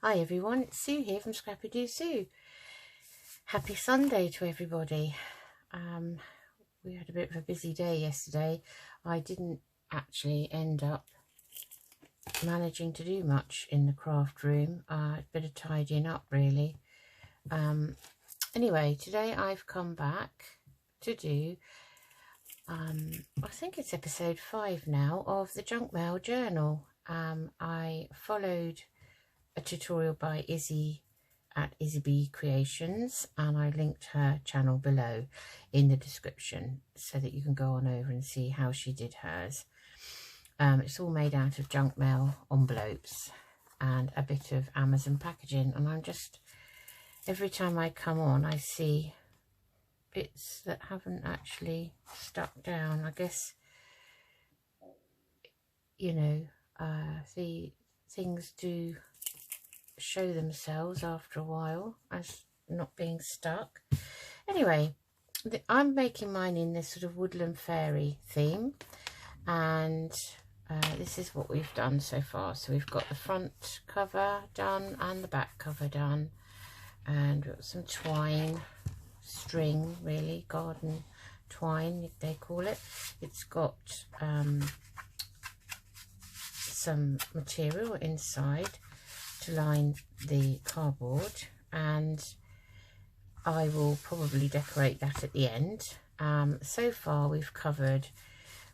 Hi everyone, it's Sue here from Scrappy Doo Sue. Happy Sunday to everybody. We had a bit of a busy day yesterday. I didn't actually end up managing to do much in the craft room. A bit of tidying up really. Anyway, today I've come back to do, I think it's episode 5 now, of the Junk Mail Journal. I followed a tutorial by Izzy at Izzybee Creations, and I linked her channel below in the description so that you can go on over and see how she did hers. It's all made out of junk mail envelopes and a bit of Amazon packaging, and I'm just, every time I come on I see bits that haven't actually stuck down. I guess, you know, the things do show themselves after a while as not being stuck. Anyway, I'm making mine in this sort of woodland fairy theme, and this is what we've done so far. So we've got the front cover done and the back cover done, and we've got some twine, string really, garden twine they call it. It's got some material inside to line the cardboard, and I will probably decorate that at the end. So far we've covered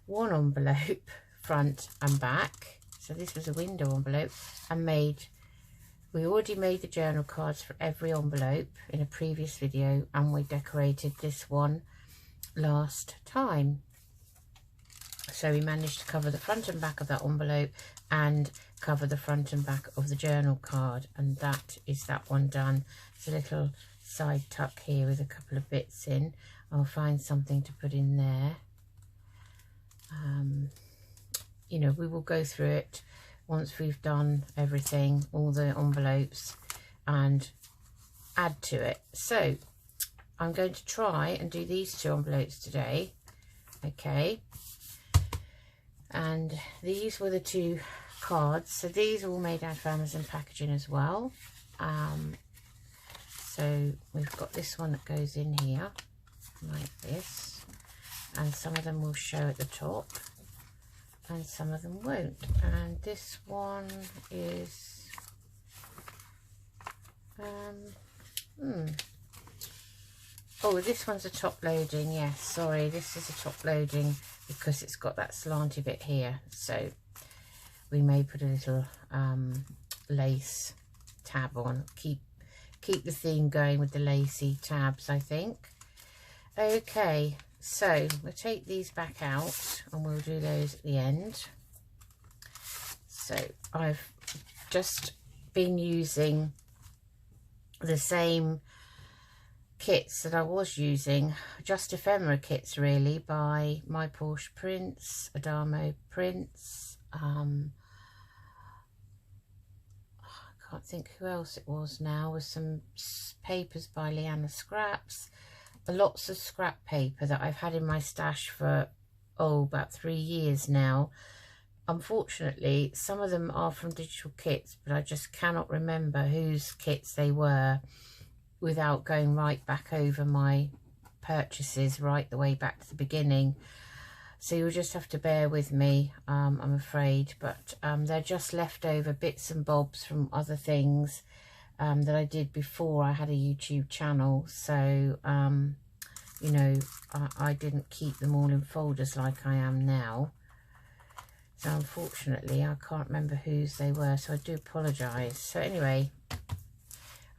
one envelope front and back, so this was a window envelope, and we already made the journal cards for every envelope in a previous video, and we decorated this one last time. So we managed to cover the front and back of that envelope and cover the front and back of the journal card, and that is that one done. It's a little side tuck here with a couple of bits in. I'll find something to put in there. You know, we will go through it once we've done everything, all the envelopes, and add to it. So I'm going to try and do these 2 envelopes today. Okay, and these were the 2 cards, so these are all made out of Amazon packaging as well. So we've got this one that goes in here like this, and some of them will show at the top and some of them won't. And this one is oh, this one's a top loading. Yes, sorry, this is a top loading because it's got that slanty bit here, so we may put a little lace tab on, keep the theme going with the lacy tabs, I think. Okay, so we'll take these back out and we'll do those at the end. So I've just been using the same kits that I was using, just ephemera kits really, by My Porsche Prints, Adamo Prints, I can't think who else it was now, with some papers by Leanna Scraps, lots of scrap paper that I've had in my stash for about 3 years now. Unfortunately, some of them are from digital kits, but I just cannot remember whose kits they were without going right back over my purchases right the way back to the beginning. So you'll just have to bear with me, I'm afraid, but they're just leftover bits and bobs from other things that I did before I had a YouTube channel. So you know, I didn't keep them all in folders like I am now, so unfortunately I can't remember whose they were, so I do apologise. So anyway,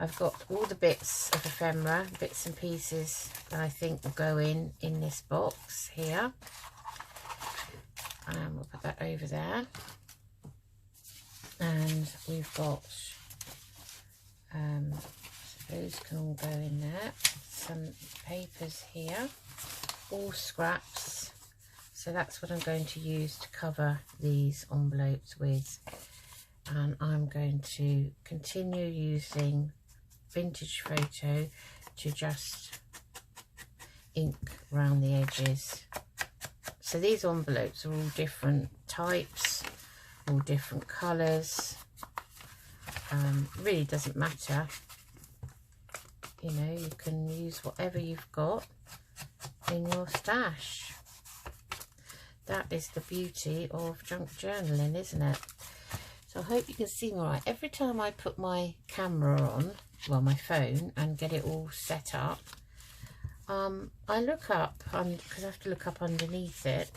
I've got all the bits of ephemera, bits and pieces that I think will go in this box here. And we'll put that over there. And we've got, so those can all go in there. Some papers here, all scraps. So that's what I'm going to use to cover these envelopes with. And I'm going to continue using Vintage Photo to just ink around the edges. So these envelopes are all different types, all different colours. Really doesn't matter. You know, you can use whatever you've got in your stash. That is the beauty of junk journaling, isn't it? So I hope you can see me all right. Every time I put my camera on, well, my phone, and get it all set up, I look up, because I have to look up underneath it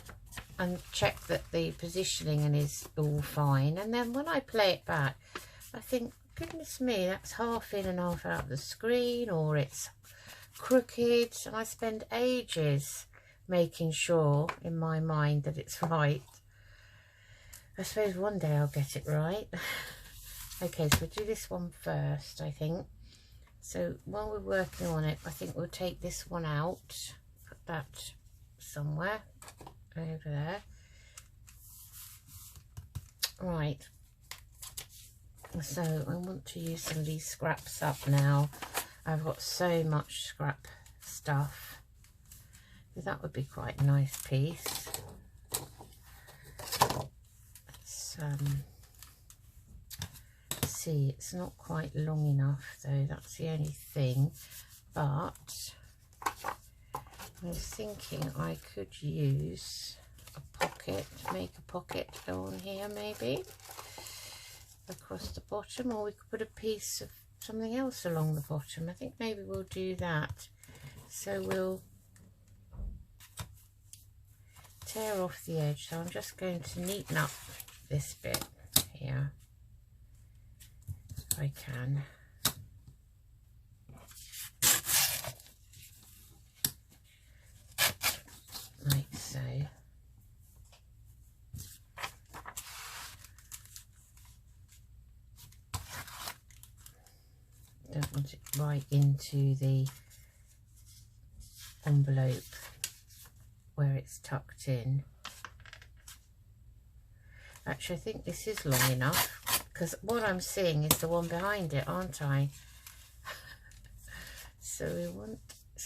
and check that the positioning is all fine. And then when I play it back, I think, goodness me, that's half in and half out of the screen, or it's crooked, and I spend ages making sure in my mind that it's right. I suppose one day I'll get it right. Okay, so we'll do this one first, I think. So while we're working on it, I think we'll take this one out, put that somewhere over there. Right, so I want to use some of these scraps up now. I've got so much scrap stuff. That would be quite a nice piece. Let's see, it's not quite long enough though, that's the only thing. But I was thinking I could use a pocket, make a pocket go on here maybe across the bottom, or we could put a piece of something else along the bottom. I think maybe we'll do that. So we'll tear off the edge. So I'm just going to neaten up this bit here if I can. Like so. Don't want it right into the envelope where it's tucked in. Actually, I think this is long enough, because what I'm seeing is the one behind it, aren't I? So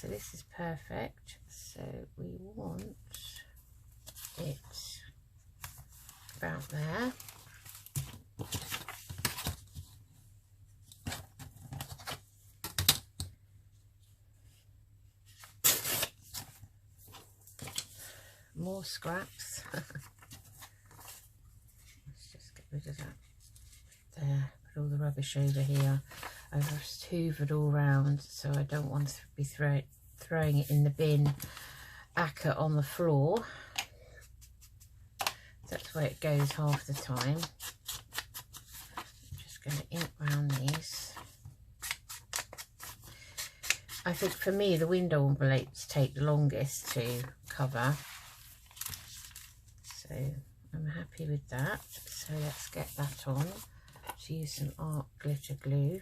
this is perfect. So we want it about there. More scraps. Let's just get rid of that. There, put all the rubbish over here. I've just hoovered all round, so I don't want to be throwing it in the bin acca on the floor. That's where it goes half the time. I'm just going to ink round these. I think for me the window envelopes take the longest to cover. So I'm happy with that. So let's get that on. Let's use some art glitter glue.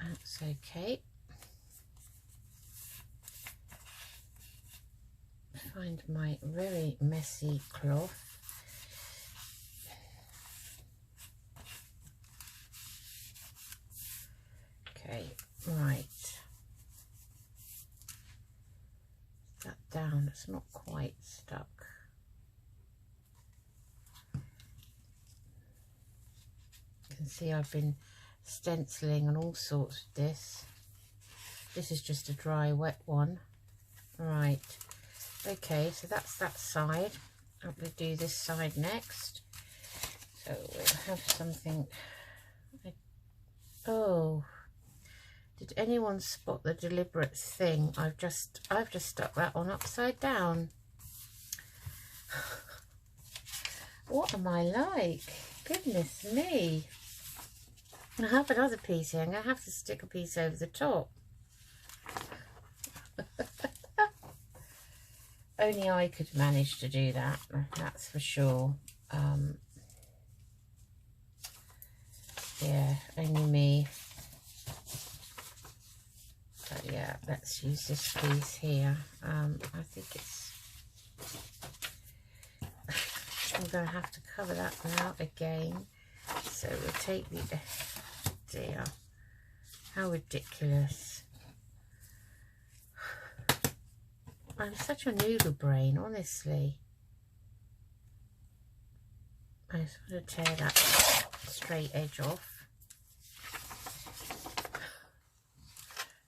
That's okay. Find my very messy cloth. Okay, right. That down, it's not quite stuck. You can see I've been stenciling and all sorts of this. This is just a dry wet one. Right, okay, so that's that side. I'm going to do this side next. So we'll have something. Oh, did anyone spot the deliberate thing? I've just stuck that on upside down. What am I like? Goodness me. I have another piece here. I'm going to have to stick a piece over the top. Only I could manage to do that, that's for sure. Yeah, only me. But yeah, let's use this piece here. I think it's, I'm going to have to cover that now again. So we'll take the, dear, how ridiculous. I'm such a noodle brain, honestly. I just want to tear that straight edge off.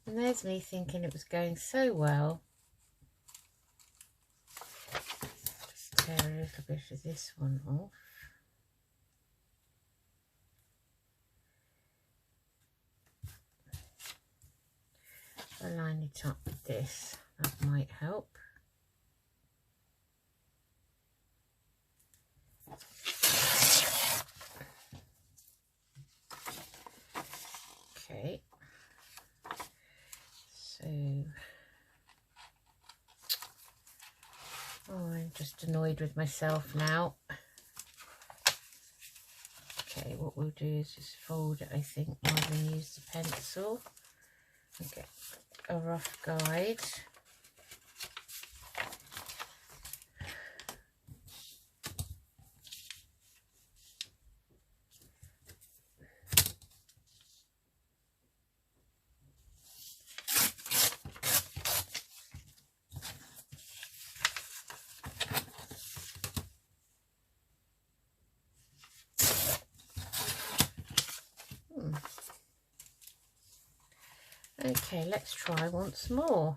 And there's me thinking it was going so well. Just tear a little bit of this one off. I'll line it up with this, that might help. Okay, so, oh, I'm just annoyed with myself now. Okay, what we'll do is just fold it, I think, rather than use the pencil. Okay, a rough guide. Okay, let's try once more.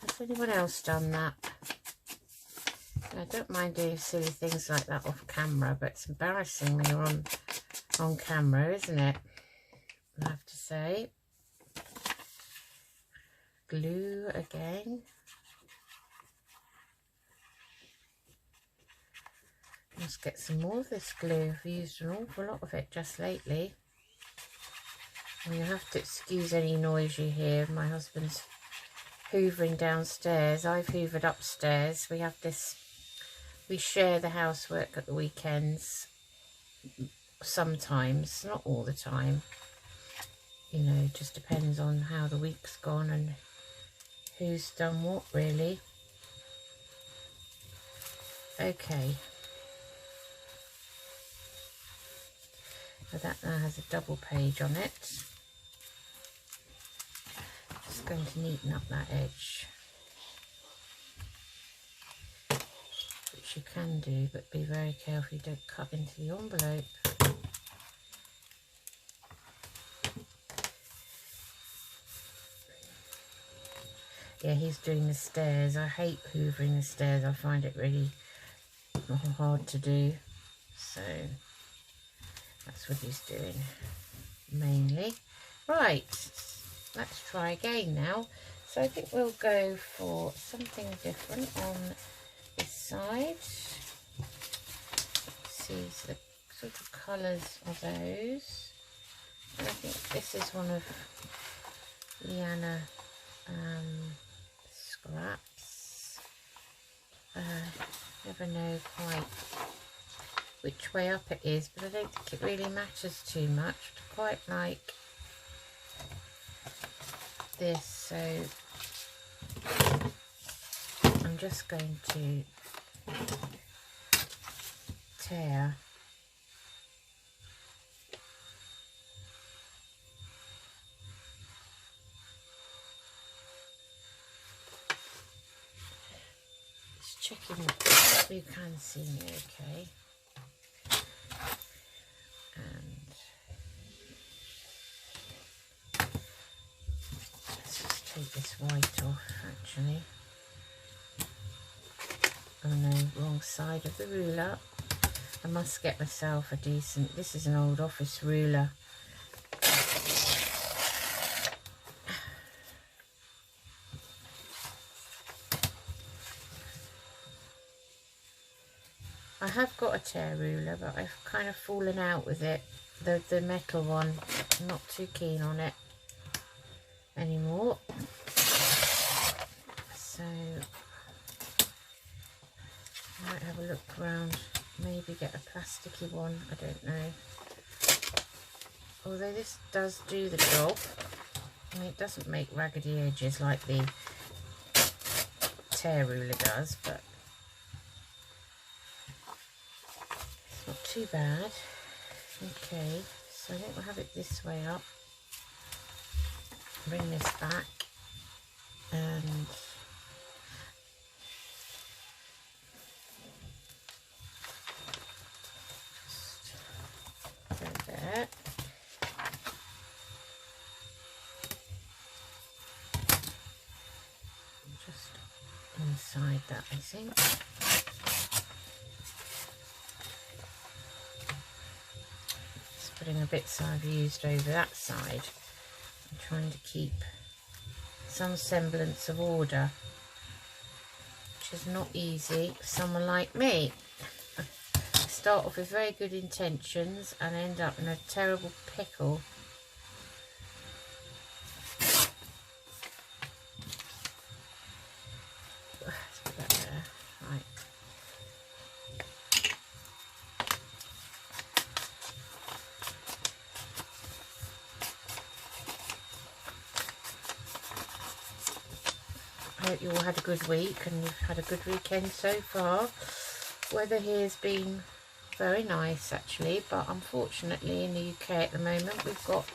Has anyone else done that? I don't mind doing silly things like that off camera, but it's embarrassing when you're on camera, isn't it? I have to say. Glue again. Let's get some more of this glue. I've used an awful lot of it just lately. And you have to excuse any noise you hear. My husband's hoovering downstairs. I've hoovered upstairs. We have this, we share the housework at the weekends. Sometimes, not all the time. You know, it just depends on how the week's gone and who's done what, really. Okay. So that now has a double page on it. Just going to neaten up that edge, which you can do, but be very careful you don't cut into the envelope. Yeah, he's doing the stairs. I hate hoovering the stairs. I find it really hard to do. So that's what he's doing mainly. Right, let's try again now. So I think we'll go for something different on this side. See the sort of colours of those. And I think this is one of Liana scraps. Never know quite which way up it is, but I don't think it really matters too much. I quite like this, so I'm just going to tear just checking that you can see me okay. And let's just take this white off, actually. Oh no, wrong side of the ruler. I must get myself a decent, this is an old office ruler. I have got a tear ruler, but I've kind of fallen out with it. The metal one, I'm not too keen on it anymore. So I might have a look around, maybe get a plasticky one, I don't know. although this does do the job. I mean, it doesn't make raggedy edges like the tear ruler does, but it's not too bad. Okay, so I think we'll have it this way up. Bring this back and just go there. Just inside that, I think. Just putting the bits I've used over that side. I'm trying to keep some semblance of order, which is not easy for someone like me. Start off with very good intentions and end up in a terrible pickle. Let's put that there. Right. I hope you all had a good week and you've had a good weekend so far. Weather here has been very nice actually, but unfortunately in the UK at the moment we've got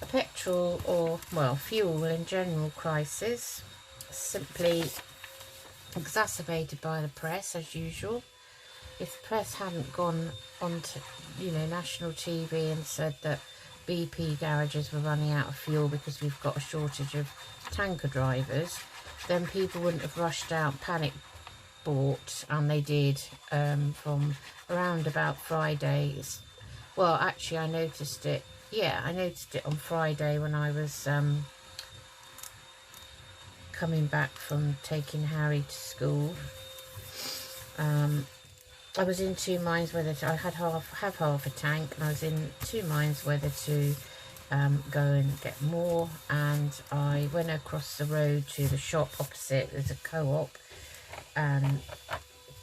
a petrol, or well, fuel in general crisis, simply exacerbated by the press as usual. If the press hadn't gone on to, you know, national TV and said that BP garages were running out of fuel because we've got a shortage of tanker drivers, then people wouldn't have rushed out, panic bought, and they did from around about Fridays. Well, actually I noticed it, yeah, I noticed it on Friday when I was coming back from taking Harry to school. I was in two minds whether to, I had half a tank, and I was in two minds whether to go and get more, and I went across the road to the shop opposite. There's a co-op, and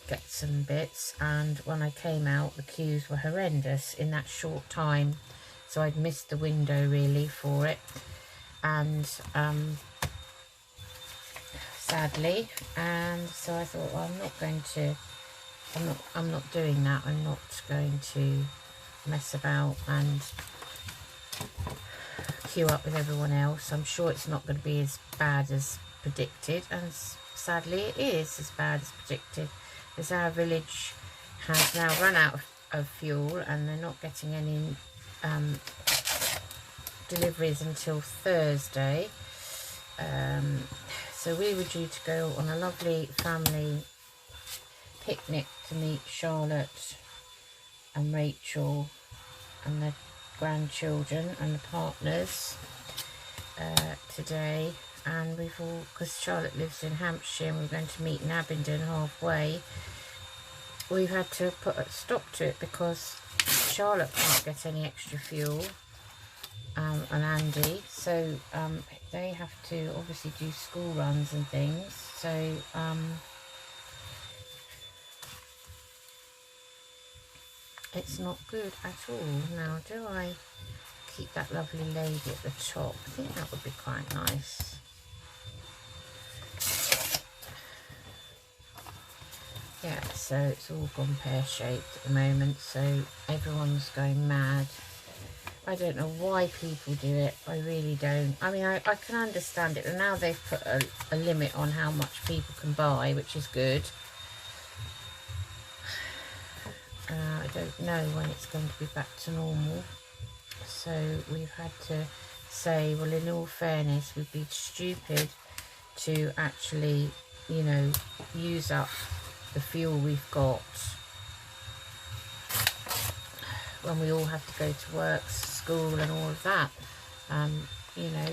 get some bits, and when I came out the queues were horrendous in that short time, so I'd missed the window really for it, and sadly, and so I thought, well, I'm not doing that. I'm not going to mess about and queue up with everyone else. I'm sure it's not going to be as bad as predicted, and sadly it is as bad as predicted, as our village has now run out of fuel and they're not getting any deliveries until Thursday. So we were due to go on a lovely family picnic to meet Charlotte and Rachel and the grandchildren and the partners today, and we've all, because Charlotte lives in Hampshire and we're going to meet in Abingdon halfway, we've had to put a stop to it because Charlotte can't get any extra fuel, and Andy, so they have to obviously do school runs and things, so it's not good at all. Now, do I keep that lovely lady at the top? I think that would be quite nice. Yeah, so it's all gone pear-shaped at the moment, so everyone's going mad. I don't know why people do it, I really don't. I mean, I can understand it, and now they've put a limit on how much people can buy, which is good. I don't know when it's going to be back to normal, so we've had to say, well, in all fairness, we'd be stupid to actually, you know, use up the fuel we've got when we all have to go to work, school and all of that. You know,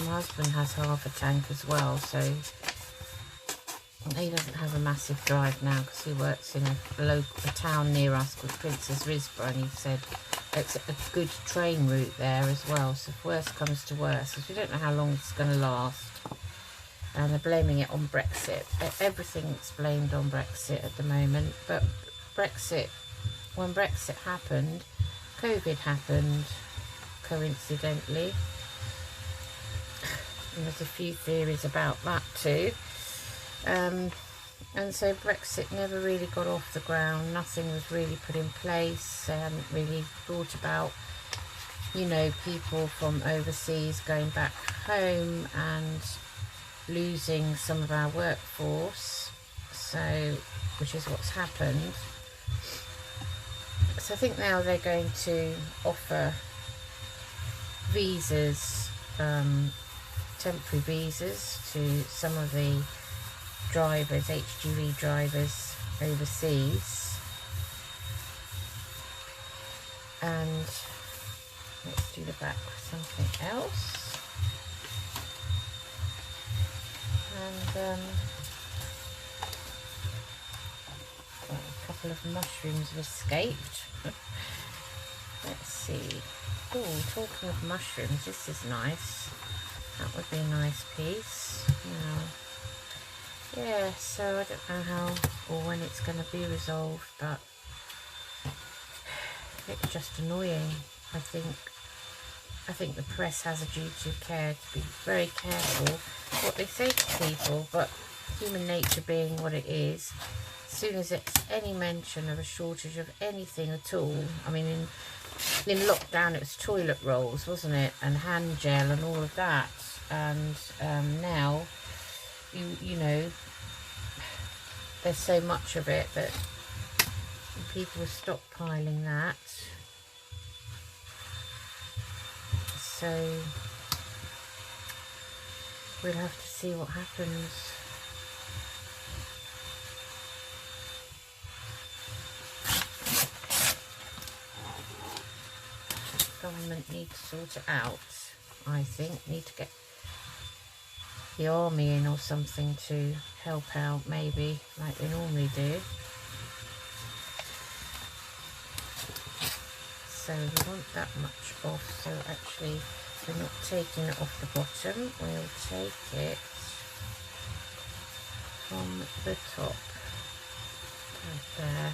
my husband has half a tank as well, so he doesn't have a massive drive now because he works in a town near us called Princess Risborough, and he said it's a good train route there as well, so if worse comes to worse, because we don't know how long it's going to last, and they're blaming it on Brexit. Everything's blamed on Brexit at the moment, but Brexit when Brexit happened, COVID happened, coincidentally. And there's a few theories about that too. And so Brexit never really got off the ground. Nothing was really put in place. They hadn't really thought about, you know, people from overseas going back home and losing some of our workforce. So, which is what's happened. So I think now they're going to offer visas, temporary visas to some of the drivers, HGV drivers overseas. And let's do the back with something else. And well, a couple of mushrooms have escaped. Let's see. Oh, talking of mushrooms, this is nice. That would be a nice piece. Yeah, so I don't know how or when it's going to be resolved, but it's just annoying. I think the press has a duty of care to be very careful what they say to people, but human nature being what it is, as soon as it's any mention of a shortage of anything at all, I mean in lockdown it was toilet rolls, wasn't it, and hand gel and all of that, and now you know, there's so much of it that people are stockpiling that. So we'll have to see what happens. Government need to sort it out, I think. Need to get the army in or something to help out, maybe, like they normally do. So we want that much off, so actually we're not taking it off the bottom, we'll take it from the top, right there,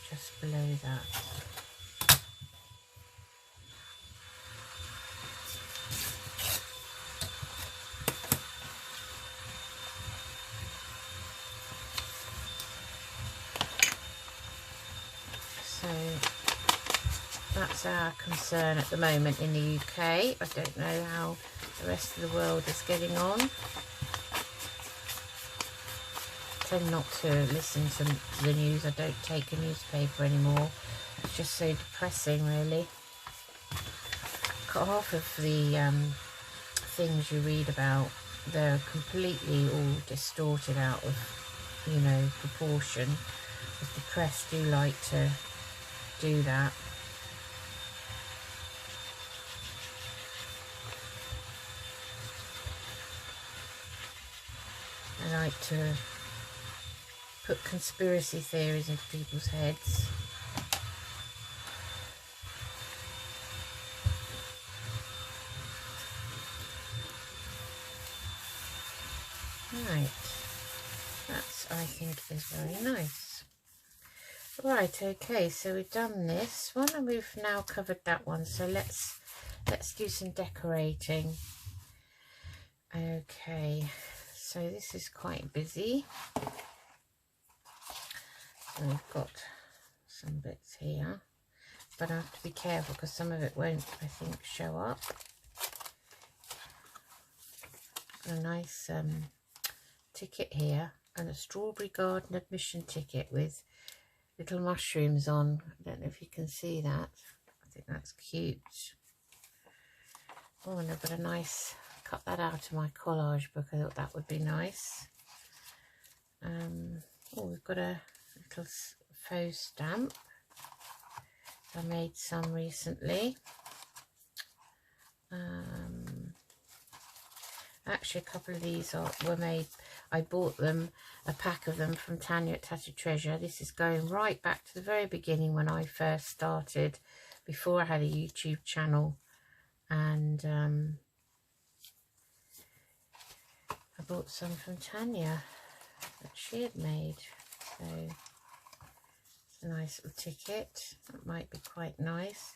just below that. So that's our concern at the moment in the UK. I don't know how the rest of the world is getting on. I tend not to listen to the news. I don't take a newspaper anymore. It's just so depressing, really. Half of the things you read about, they're completely all distorted out of, you know, proportion. Because the press do like to do that. They like to put conspiracy theories into people's heads. Right, that's, I think, is very nice. Right, okay, so we've done this one and we've now covered that one, so let's do some decorating. Okay, so this is quite busy. So we've got some bits here, but I have to be careful because some of it won't, I think, show up. Got a nice ticket here and a strawberry garden admission ticket with little mushrooms on. I don't know if you can see that. I think that's cute. Oh, and I've got a nice, cut that out of my collage book. I thought that would be nice. Oh, we've got a little faux stamp. I made some recently. Actually, a couple of these were made, I bought them, a pack of them from Tanya at Tattered Treasure. This is going right back to the very beginning when I first started, before I had a YouTube channel. And I bought some from Tanya that she had made. So a nice little ticket. That might be quite nice.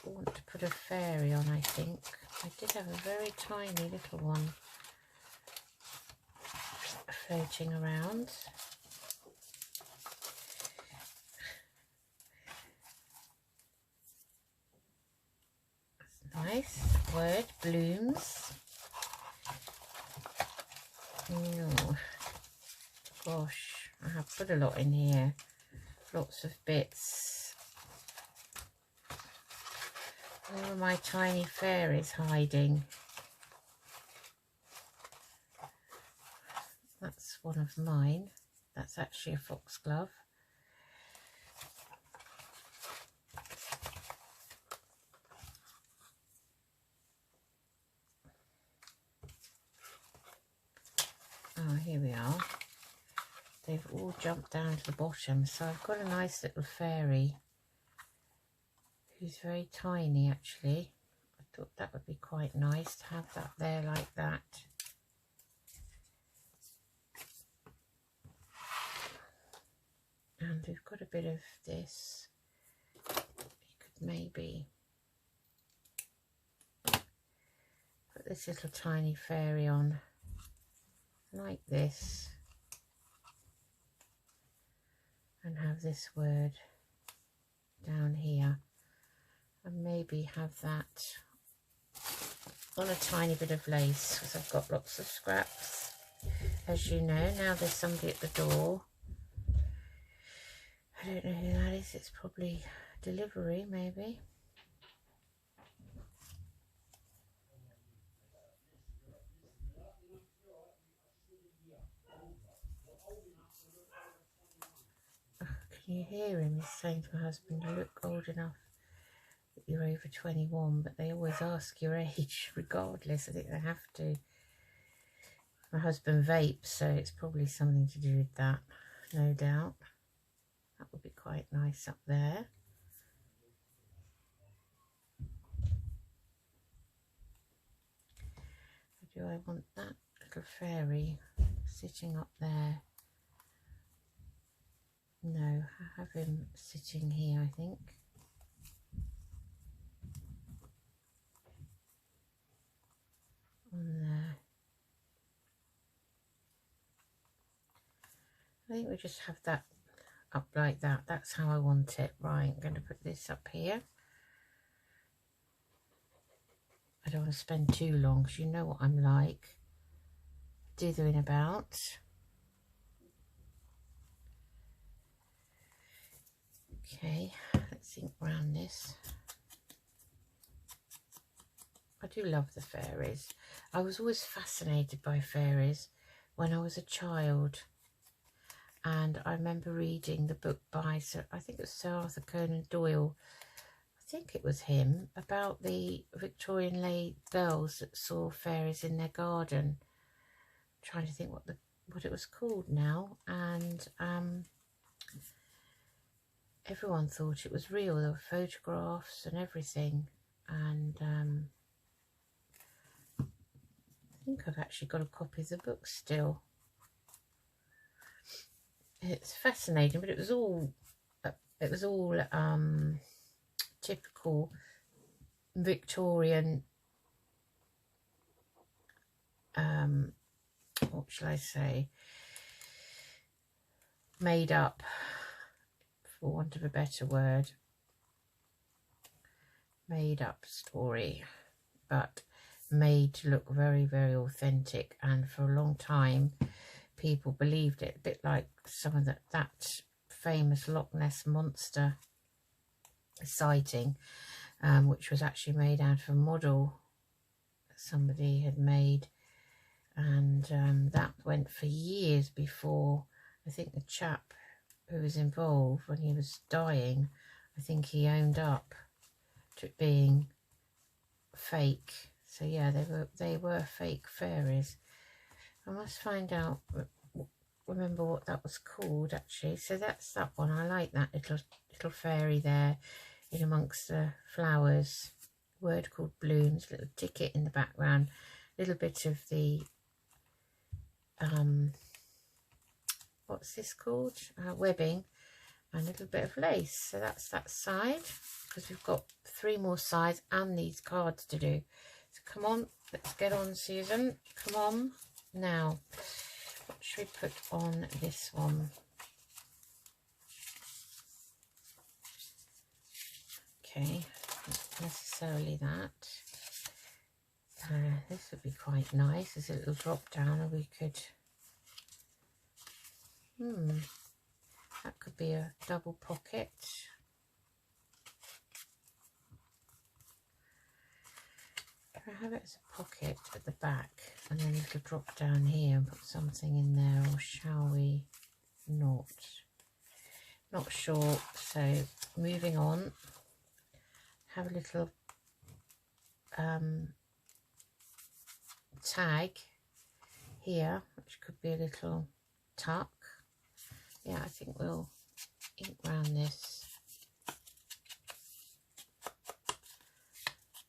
I want to put a fairy on, I think. I did have a very tiny little one floating around. That's nice. Word, blooms. Oh, gosh, I have put a lot in here. Lots of bits. Where are my tiny fairies hiding? That's one of mine. That's actually a foxglove. Oh, here we are. They've all jumped down to the bottom. So I've got a nice little fairy who's very tiny, actually. I thought that would be quite nice to have that there like that. And we've got a bit of this. You could maybe put this little tiny fairy on like this and have this word down here, and maybe have that on a tiny bit of lace, because I've got lots of scraps, as you know. Now there's somebody at the door. I don't know who that is. It's probably delivery, maybe. Oh, can you hear him? He's saying to my husband, you look old enough that you're over 21, but they always ask your age regardless. I think they have to. My husband vapes, so it's probably something to do with that, no doubt. That would be quite nice up there. Or do I want that little fairy sitting up there? No, I have him sitting here, I think. On there. I think we just have that up like that. That's how I want it. Right, I'm going to put this up here. I don't want to spend too long because you know what I'm like, dithering about. Okay, let's ink around this. I do love the fairies. I was always fascinated by fairies when I was a child. And I remember reading the book by, I think it was Sir Arthur Conan Doyle, I think it was him, about the Victorian girls that saw fairies in their garden. I'm trying to think what it was called now. And everyone thought it was real. There were photographs and everything. And I think I've actually got a copy of the book still. It's fascinating, but it was all typical Victorian, what shall I say, made up, for want of a better word, made up story, but made to look very, very authentic. And for a long time people believed it, a bit like some of that famous Loch Ness monster sighting, which was actually made out of a model that somebody had made, and that went for years before, I think the chap who was involved, when he was dying, I think he owned up to it being fake. So yeah, they were fake fairies. I must find out, remember what that was called actually. So that's that one. I like that little fairy there in amongst the flowers. Word called blooms, little ticket in the background, little bit of the what's this called, webbing, and a little bit of lace. So that's that side, because we've got 3 more sides and these cards to do. So come on, let's get on, Susan. Come on. Now, what should we put on this one? Okay, not necessarily that. This would be quite nice as a little drop down, or we could, that could be a double pocket. I have it as a pocket at the back and then a little drop down here and put something in there, or shall we not? Not sure. So moving on, have a little tag here, which could be a little tuck. Yeah, I think we'll ink round this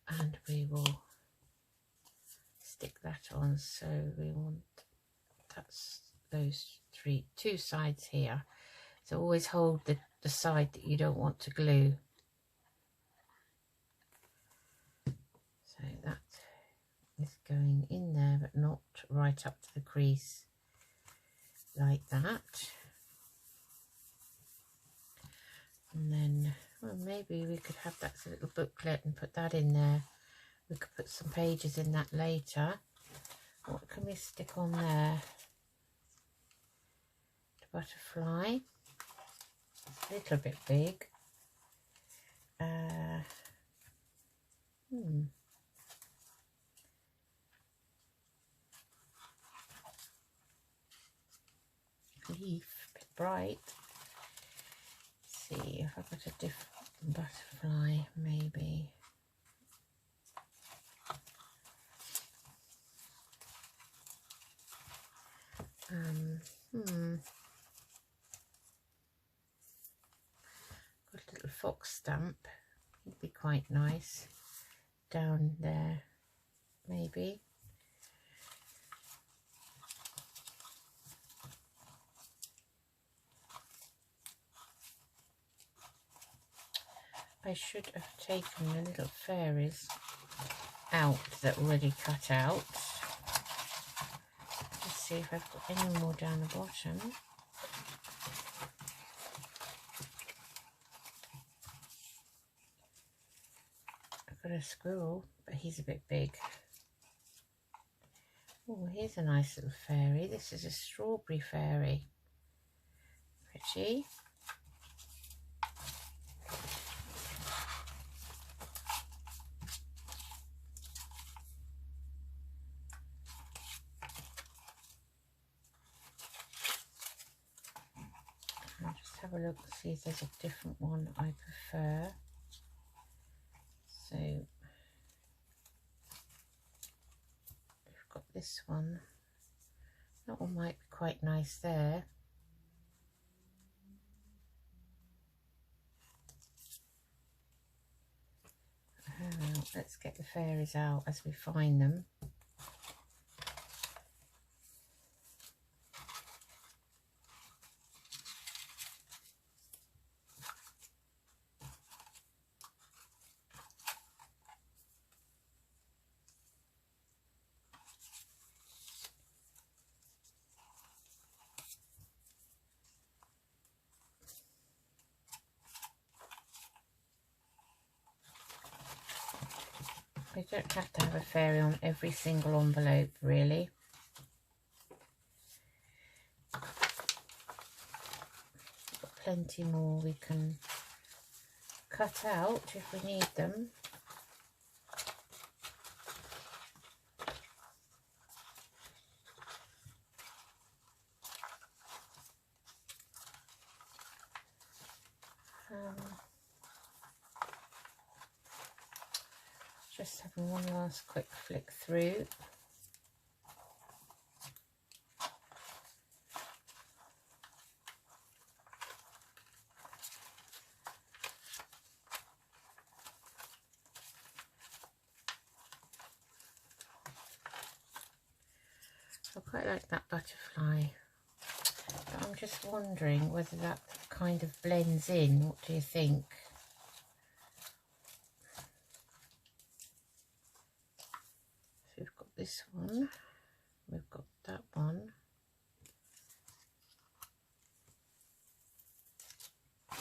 and we will stick that on. So we want, that's those 2 sides here. So always hold the side that you don't want to glue. So that is going in there, but not right up to the crease like that. And then, well, maybe we could have that as a little booklet and put that in there. We could put some pages in that later. What can we stick on there? The butterfly. It's a little bit big. Leaf, a bit bright. Let's see if I've got a different butterfly, maybe. Got a little fox stamp. It'd be quite nice down there, maybe. I should have taken the little fairies out that already cut out. Let's see if I've got any more down the bottom. I've got a squirrel, but he's a bit big. Oh, here's a nice little fairy. This is a strawberry fairy. Pretty. I'll just have a look and see if there's a different one I prefer. So we've got this one. That one might be quite nice there. Let's get the fairies out as we find them. You don't have to have a fairy on every single envelope, really. Got plenty more we can cut out if we need them. Just having one last quick flick through. I quite like that butterfly, but I'm just wondering whether that kind of blends in. What do you think? So we've got this one, we've got that one. I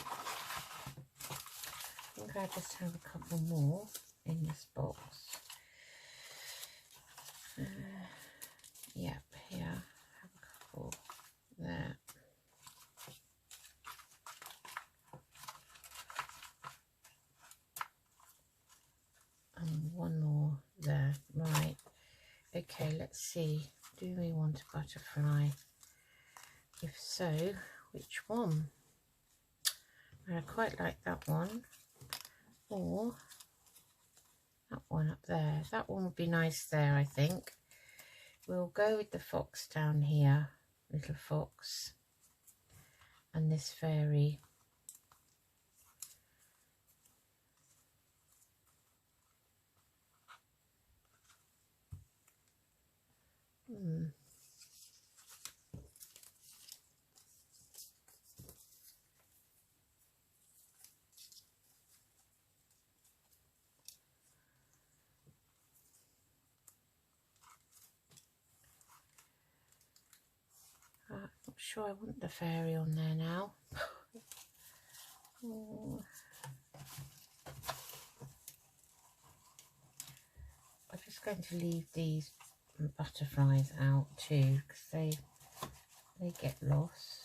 think I just have a couple more in this box. Yep, here, have a couple there. And one more there, right. Okay, let's see, do we want a butterfly? If so, which one? I quite like that one, or that one up there. That one would be nice there, I think. We'll go with the fox down here, little fox, and this fairy. I'm not sure I want the fairy on there now. Oh. I'm just going to leave these butterflies out too, because they get lost.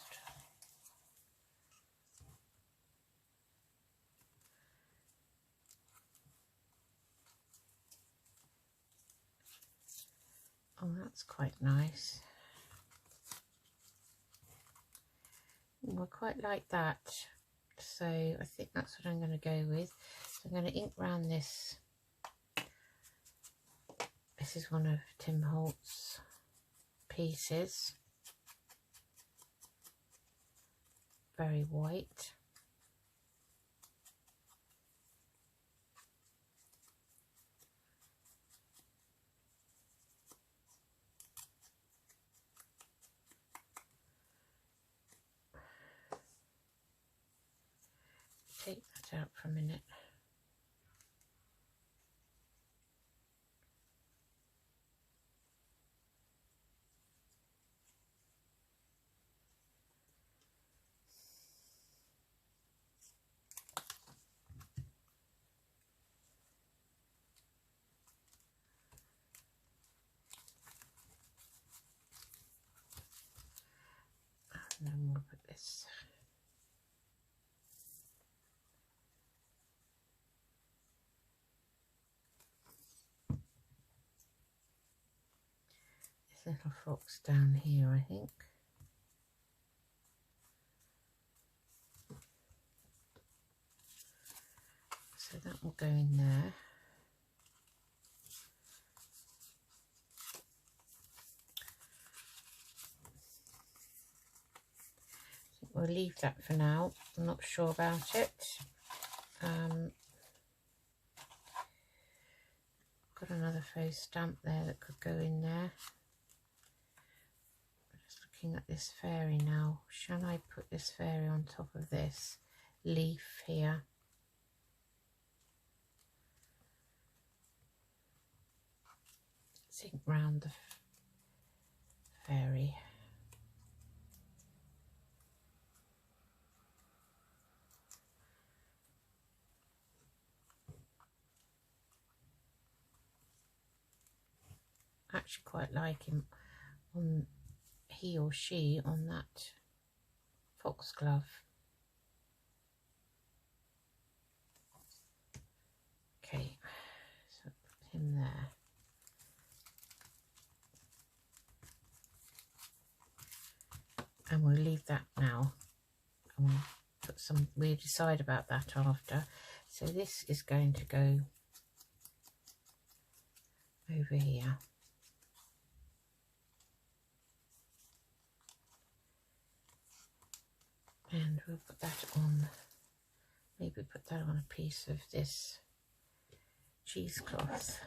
Oh, that's quite nice. I quite like that, so I think that's what I'm going to go with. So I'm going to ink round this. This is one of Tim Holt's pieces, very white. Take that out for a minute. And then we'll put this. Little fox down here, I think. So that will go in there. We'll leave that for now. I'm not sure about it. Got another faux stamp there that could go in there. Looking at this fairy now, shall I put this fairy on top of this leaf here? Let's ink round the fairy. I actually quite like him on, he or she on that foxglove. Okay, so put him there. And we'll leave that now. And we'll put some, we'll decide about that after. So this is going to go over here. And we'll put that on, maybe put that on a piece of this cheesecloth.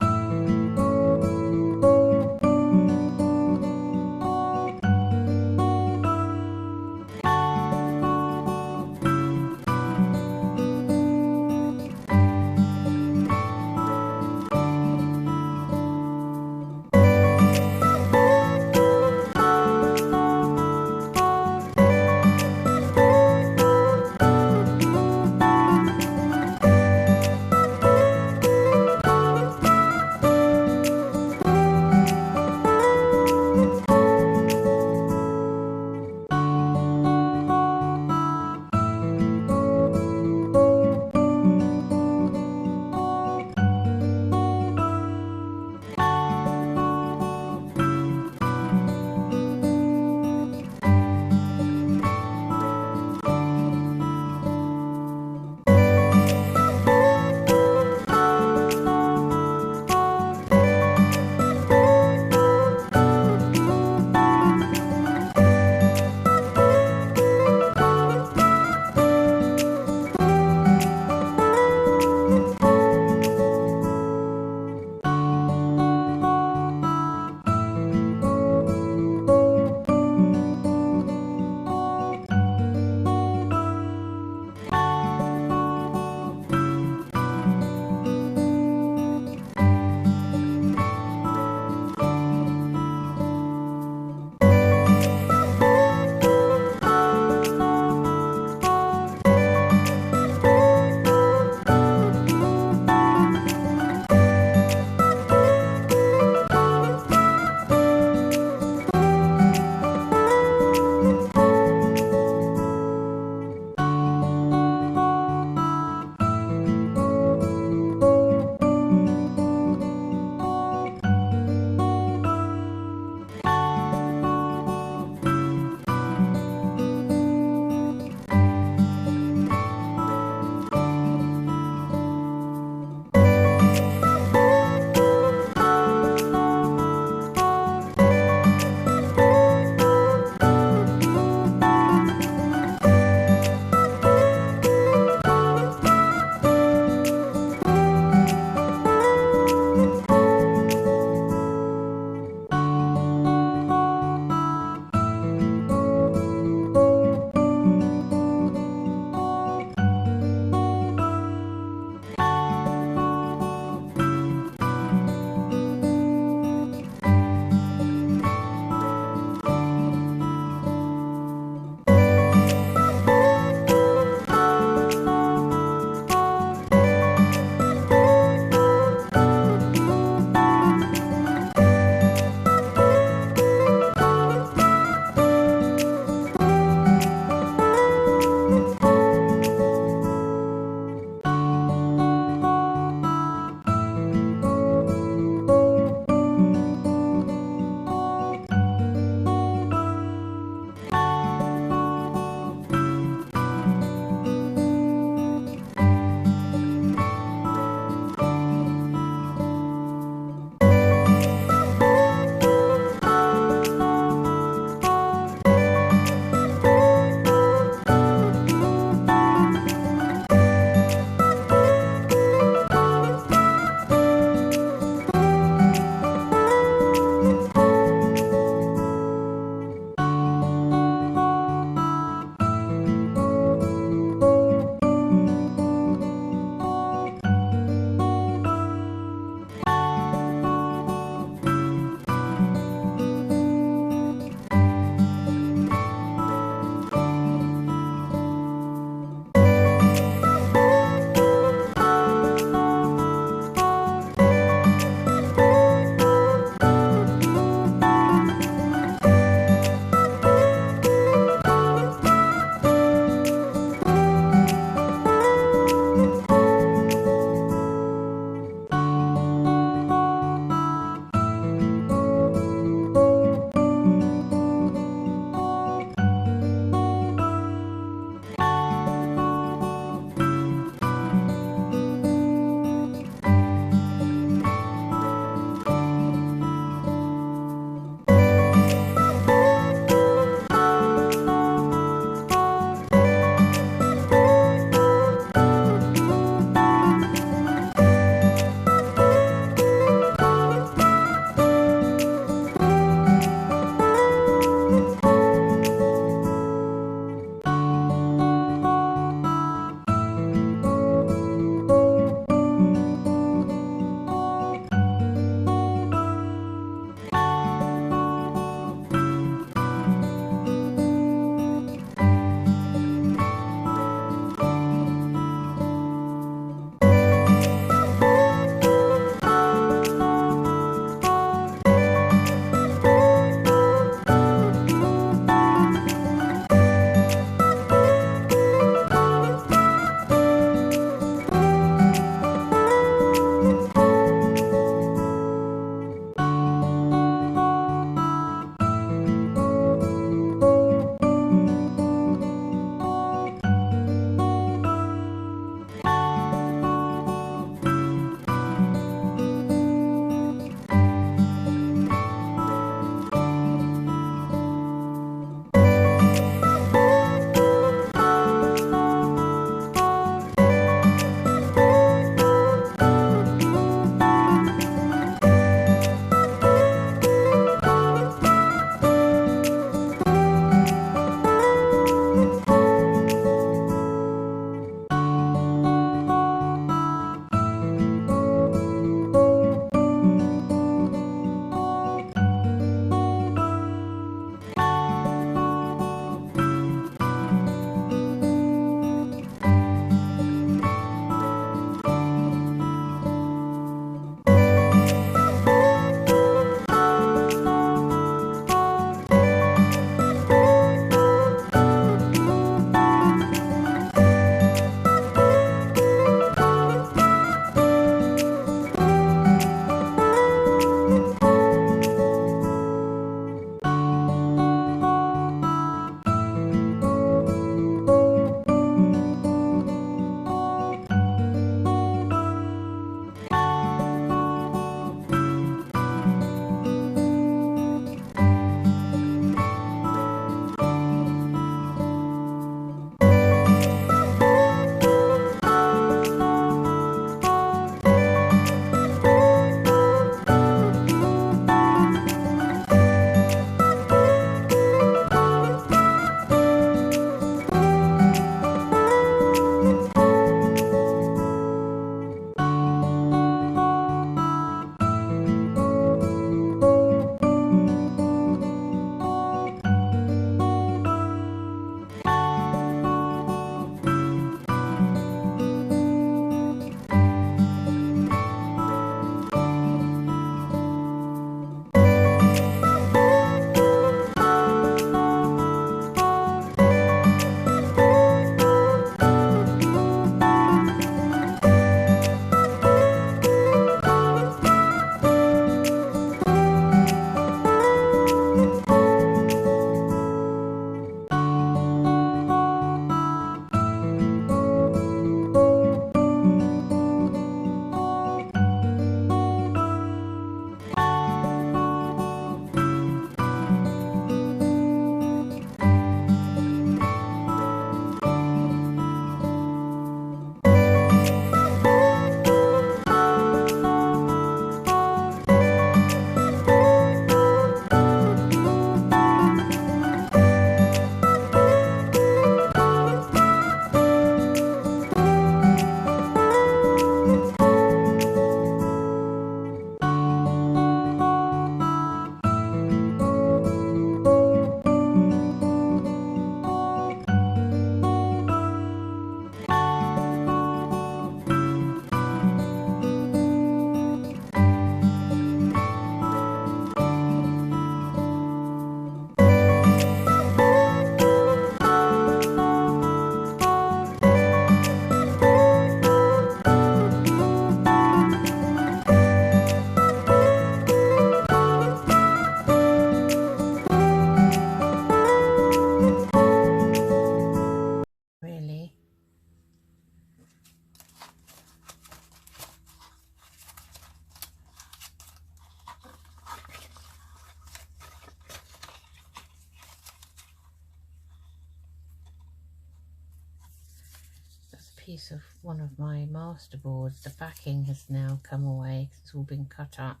piece of one of my master boards. The backing has now come away because it's all been cut up.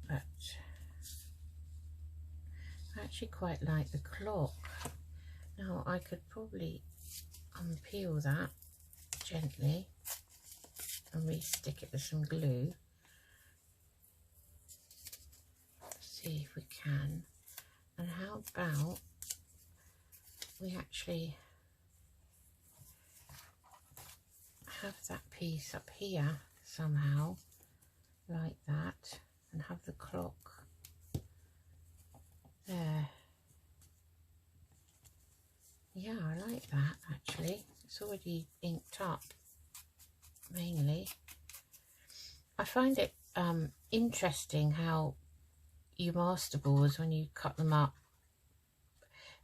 But I actually quite like the clock. Now I could probably unpeel that gently and re-stick it with some glue. See if we can. And how about we actually have that piece up here somehow like that and have the clock there. Yeah, I like that actually. It's already inked up mainly. I find it interesting how you master boards, when you cut them up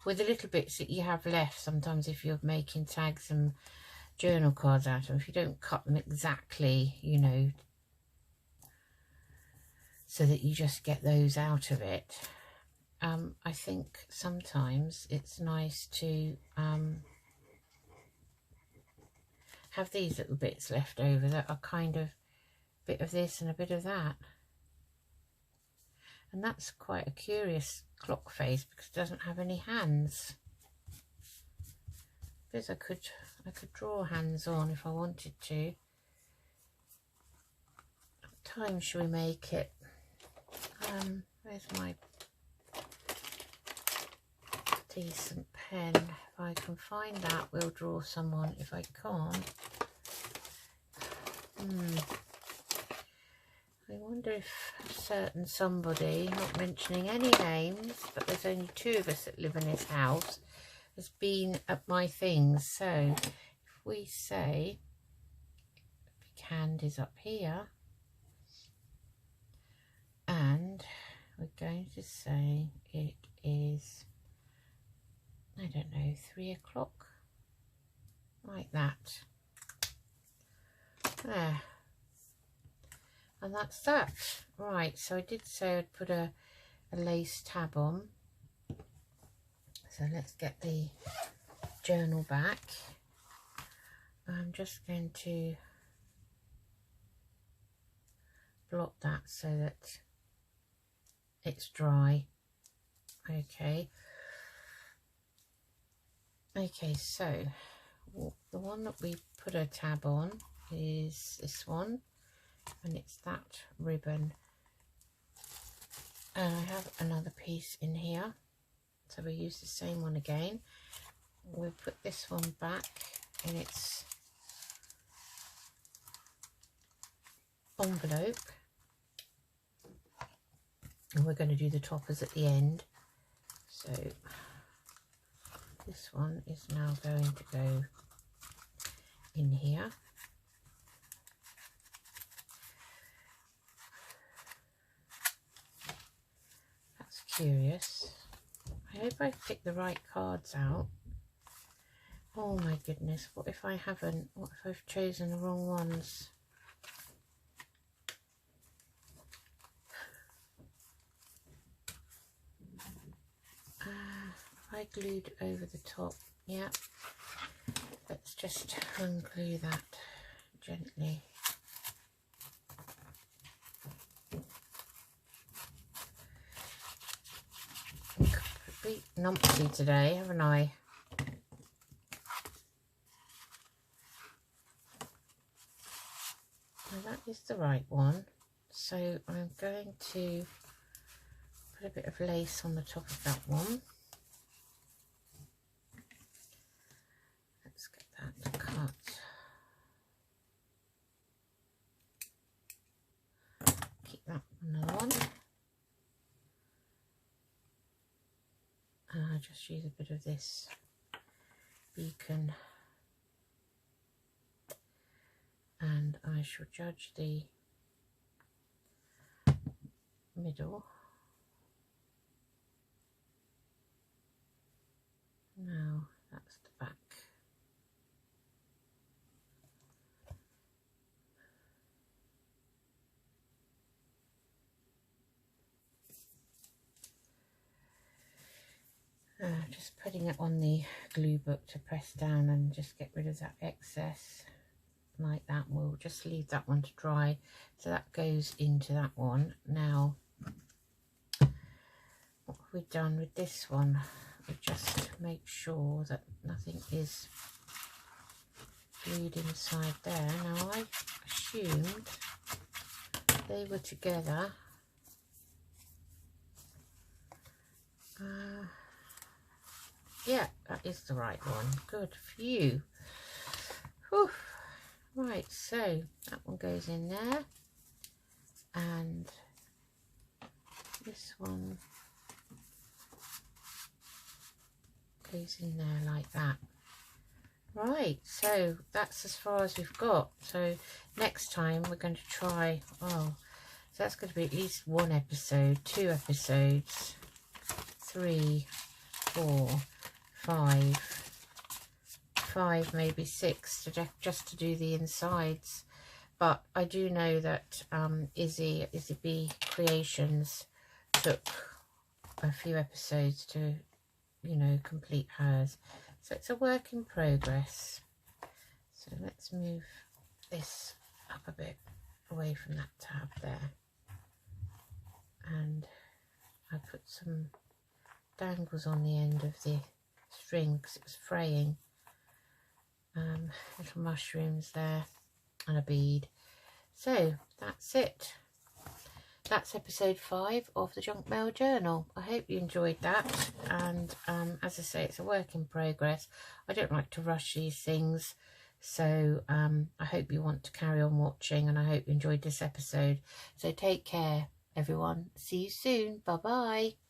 with the little bits that you have left, sometimes if you're making tags and journal cards out of them, if you don't cut them exactly, you know, so that you just get those out of it, I think sometimes it's nice to have these little bits left over that are kind of a bit of this and a bit of that. And that's quite a curious clock face because it doesn't have any hands. Because I could draw hands on if I wanted to. What time should we make it? Where's my decent pen? If I can find that, we'll draw someone. If I can't, I wonder if a certain somebody, not mentioning any names, but there's only 2 of us that live in this house, has been at my things. So if we say big hand is up here, and we're going to say it is, I don't know, 3 o'clock, like that. There. And that's that. Right, so I did say I'd put a lace tab on. So let's get the journal back. I'm just going to blot that so that it's dry. Okay. Okay, so the one that we put a tab on is this one. And it's that ribbon. And I have another piece in here, so we use the same one again. We'll put this one back in its envelope, and we're going to do the toppers at the end. So this one is now going to go in here. Curious. I hope I've picked the right cards out. Oh my goodness, what if I haven't? What if I've chosen the wrong ones? I glued over the top. Yeah, let's just unglue that gently. Numpty today, haven't I? Well, that is the right one. So I'm going to put a bit of lace on the top of that one. Let's get that cut. Keep that one on. Just use a bit of this beacon, and I shall judge the middle. Now that's the back. just putting it on the glue book to press down and just get rid of that excess like that. We'll just leave that one to dry, so that goes into that one. Now what have we done with this one? We just make sure that nothing is glued inside there. Now I assumed they were together. Yeah, that is the right one. Good. Phew. Whew. Right, so that one goes in there, and this one goes in there like that. Right, so that's as far as we've got. So next time we're going to try, oh, so that's going to be at least 1 episode, 2 episodes, 3, 4, 5, maybe 6 to just to do the insides. But I do know that Izzybee Creations took a few episodes to, you know, complete hers. So it's a work in progress. So let's move this up a bit away from that tab there. And I put some dangles on the end of the string because it was fraying. Little mushrooms there and a bead. So that's it. That's episode 5 of the Junk Mail Journal. I hope you enjoyed that, and as I say, it's a work in progress. I don't like to rush these things, so I hope you want to carry on watching, and I hope you enjoyed this episode. So take care, everyone. See you soon. Bye bye.